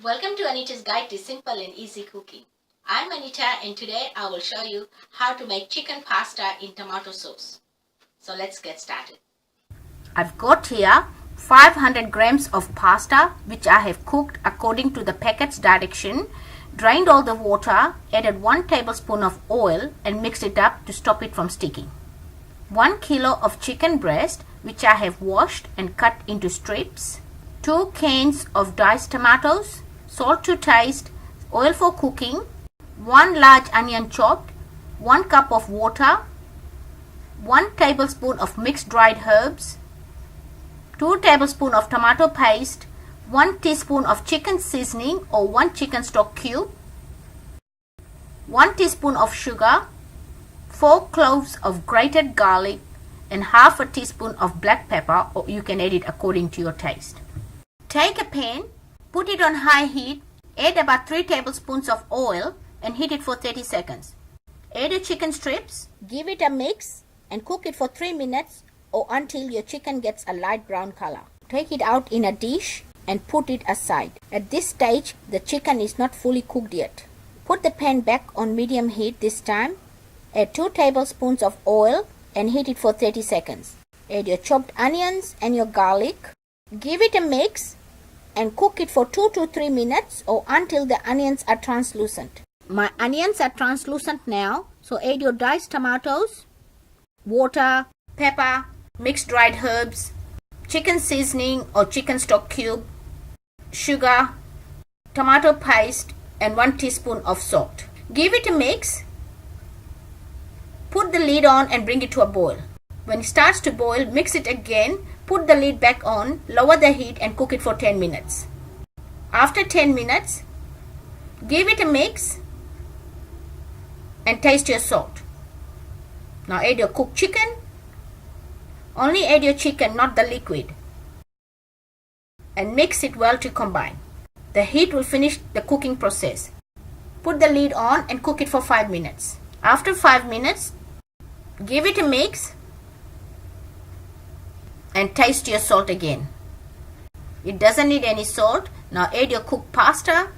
Welcome to Anita's Guide to Simple and Easy Cooking. I'm Anita and today I will show you how to make chicken pasta in tomato sauce. So let's get started. I've got here 500 grams of pasta which I have cooked according to the packet's direction, drained all the water, added 1 tablespoon of oil and mixed it up to stop it from sticking. 1 kilo of chicken breast which I have washed and cut into strips. 2 cans of diced tomatoes, salt to taste, oil for cooking, 1 large onion chopped, 1 cup of water, 1 tablespoon of mixed dried herbs, 2 tablespoons of tomato paste, 1 teaspoon of chicken seasoning or 1 chicken stock cube, 1 teaspoon of sugar, 4 cloves of grated garlic and half a teaspoon of black pepper, or you can add it according to your taste. Take a pan, put it on high heat, add about 3 tablespoons of oil and heat it for 30 seconds. Add your chicken strips, give it a mix and cook it for 3 minutes or until your chicken gets a light brown color. Take it out in a dish and put it aside. At this stage, the chicken is not fully cooked yet. Put the pan back on medium heat this time. Add 2 tablespoons of oil and heat it for 30 seconds. Add your chopped onions and your garlic. Give it a mix and cook it for 2 to 3 minutes or until the onions are translucent. My onions are translucent now, so add your diced tomatoes, water, pepper, mixed dried herbs, chicken seasoning or chicken stock cube, sugar, tomato paste and 1 teaspoon of salt. Give it a mix. Put the lid on and bring it to a boil. When it starts to boil, mix it again, put the lid back on, lower the heat and cook it for 10 minutes. After 10 minutes, give it a mix and taste your salt. Now add your cooked chicken. Only add your chicken, not the liquid. And mix it well to combine. The heat will finish the cooking process. Put the lid on and cook it for 5 minutes. After 5 minutes, give it a mix and taste your salt again. It doesn't need any salt. Now add your cooked pasta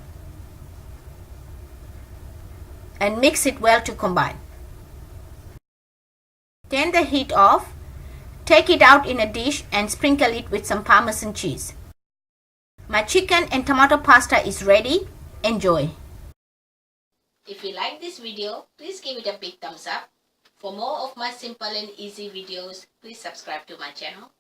and mix it well to combine. Turn the heat off. Take it out in a dish and sprinkle it with some parmesan cheese. My chicken and tomato pasta is ready. Enjoy. If you like this video, please give it a big thumbs up. For more of my simple and easy videos, please subscribe to my channel.